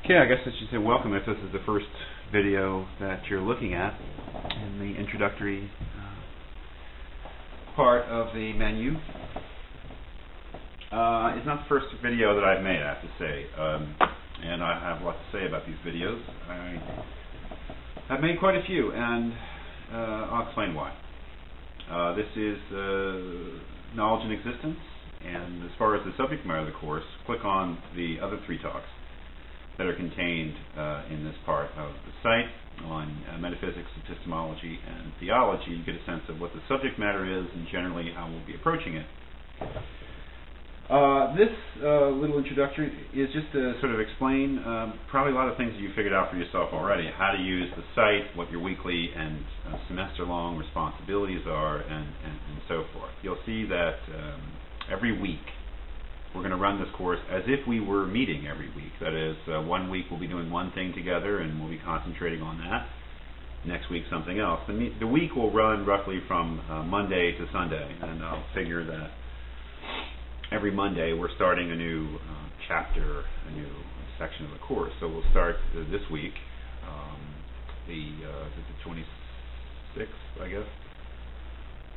Okay, I guess I should say welcome if this is the first video that you're looking at in the introductory part of the menu. It's not the first video that I've made, I have to say, and I have a lot to say about these videos. I've made quite a few, and I'll explain why. This is Knowledge in Existence, and as far as the subject matter of the course, click on the other three talks that are contained in this part of the site on metaphysics, epistemology, and theology. You get a sense of what the subject matter is and generally how we'll be approaching it. This little introductory is just to sort of explain probably a lot of things that you figured out for yourself already, how to use the site, what your weekly and semester-long responsibilities are, and so forth. You'll see that every week we're going to run this course as if we were meeting every week. That is, 1 week we'll be doing one thing together and we'll be concentrating on that. Next week something else. The week will run roughly from Monday to Sunday, and I'll figure that every Monday we're starting a new chapter, a new section of the course. So we'll start this week, the 26th, I guess,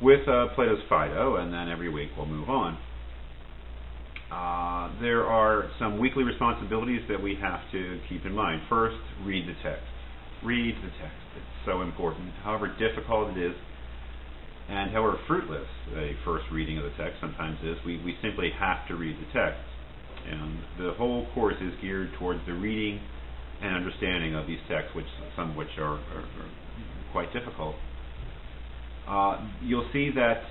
with Plato's Phaedo, and then every week we'll move on. There are some weekly responsibilities that we have to keep in mind. First, read the text. Read the text. It's so important. However difficult it is, and however fruitless a first reading of the text sometimes is, we simply have to read the text. And the whole course is geared towards the reading and understanding of these texts, some of which are quite difficult. You'll see that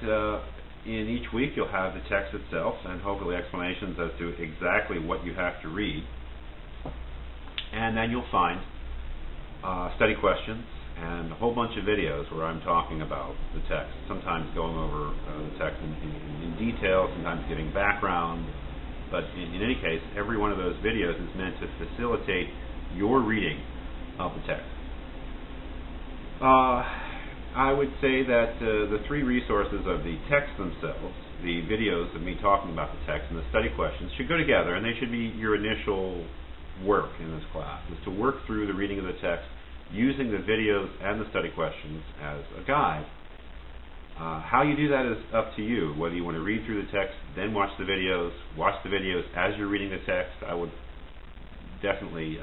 in each week you'll have the text itself and hopefully explanations as to exactly what you have to read. And then you'll find study questions and a whole bunch of videos where I'm talking about the text, sometimes going over the text in detail, sometimes giving background. But in any case, every one of those videos is meant to facilitate your reading of the text. I would say that the three resources of the text themselves, the videos of me talking about the text and the study questions, should go together, and they should be your initial work in this class, is to work through the reading of the text using the videos and the study questions as a guide. How you do that is up to you, whether you want to read through the text, then watch the videos as you're reading the text. I would definitely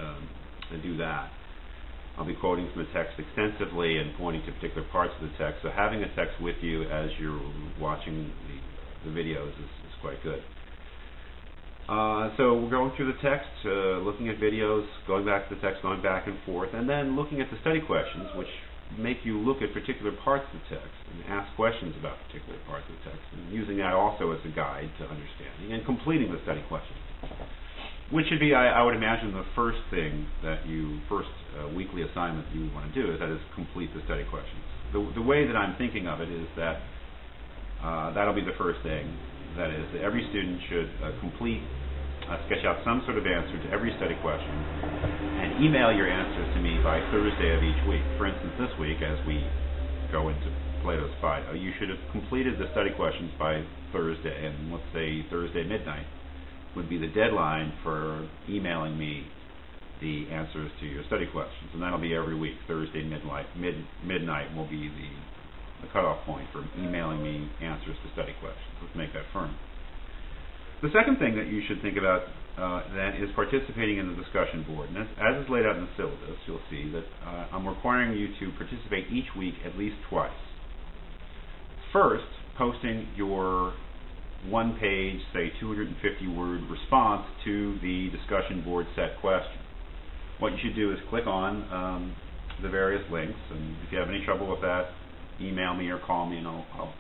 do that. I'll be quoting from the text extensively and pointing to particular parts of the text, so having a text with you as you're watching the videos is quite good. So we're going through the text, looking at videos, going back to the text, going back and forth, and then looking at the study questions, which make you look at particular parts of the text and ask questions about particular parts of the text, and using that also as a guide to understanding and completing the study questions. Which should be, I would imagine, the first thing that first weekly assignment you want to do, that is complete the study questions. The way that I'm thinking of it is that that'll be the first thing. That is, that every student should sketch out some sort of answer to every study question, and email your answers to me by Thursday of each week. For instance, this week, as we go into Plato's Phaedo, you should have completed the study questions by Thursday, and let's say Thursday midnight would be the deadline for emailing me the answers to your study questions, and that'll be every week. Thursday midnight will be the cutoff point for emailing me answers to study questions. Let's make that firm. The second thing that you should think about then is participating in the discussion board. And as is laid out in the syllabus, you'll see that I'm requiring you to participate each week at least twice. First, posting your one-page, say 250-word response to the discussion board set question. What you should do is click on the various links, and if you have any trouble with that, email me or call me and I'll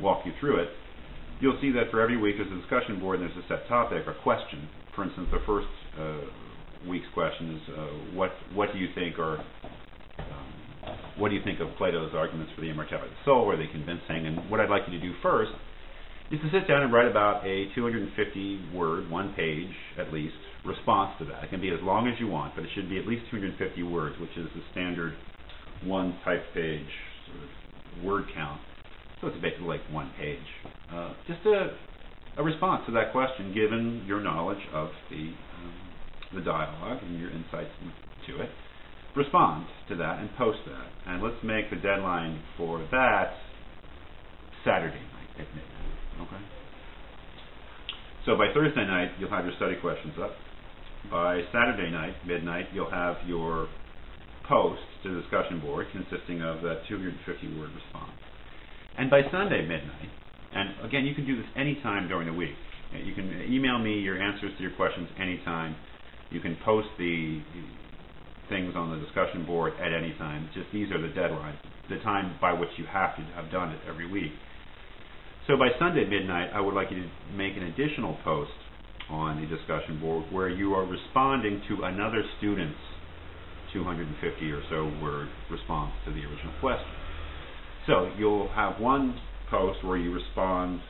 walk you through it. You'll see that for every week there's a discussion board and there's a set topic or question. For instance, the first week's question is what do you think of Plato's arguments for the immortality of the soul? Are they convincing? And what I'd like you to do first is to sit down and write about a 250-word, one page at least, response to that. It can be as long as you want, but it should be at least 250 words, which is the standard one type-page sort of word count. So it's basically like one page. Just a response to that question, given your knowledge of the the dialogue and your insights to it, respond to that and post that. And let's make the deadline for that Saturday night at midnight. Okay? So by Thursday night, you'll have your study questions up. By Saturday night, midnight, you'll have your post to the discussion board consisting of that 250-word response. And by Sunday midnight, and again, you can do this anytime during the week. You can email me your answers to your questions anytime. You can post the things on the discussion board at any time. Just these are the deadlines, the time by which you have to have done it every week. So by Sunday midnight, I would like you to make an additional post on the discussion board where you are responding to another student's 250 or so word response to the original question. So you'll have one post where you respond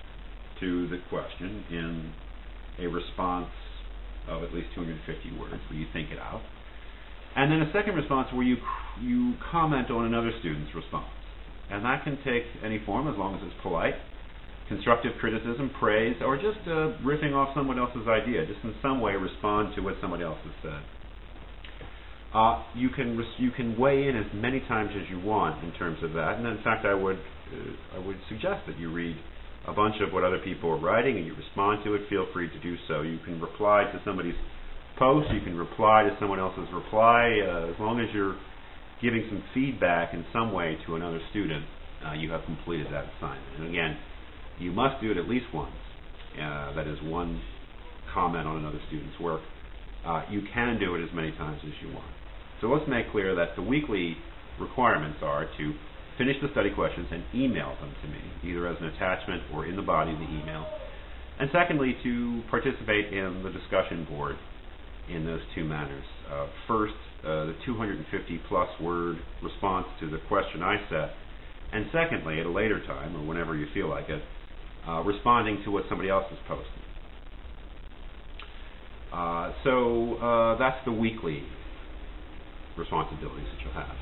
to the question in a response of at least 250 words where you think it out. And then a second response where you comment on another student's response. And that can take any form as long as it's polite. Constructive criticism, praise, or just riffing off someone else's idea. Just in some way respond to what somebody else has said. You can weigh in as many times as you want in terms of that. And in fact, I would suggest that you read a bunch of what other people are writing and you respond to it. Feel free to do so. You can reply to somebody's post. You can reply to someone else's reply. As long as you're giving some feedback in some way to another student, you have completed that assignment. And again, you must do it at least once. That is one comment on another student's work. You can do it as many times as you want. So let's make clear that the weekly requirements are to finish the study questions and email them to me, either as an attachment or in the body of the email. And secondly, to participate in the discussion board in those two manners. First, the 250-plus word response to the question I set, and secondly, at a later time, or whenever you feel like it, responding to what somebody else has posted. So that's the weekly responsibilities that you'll have.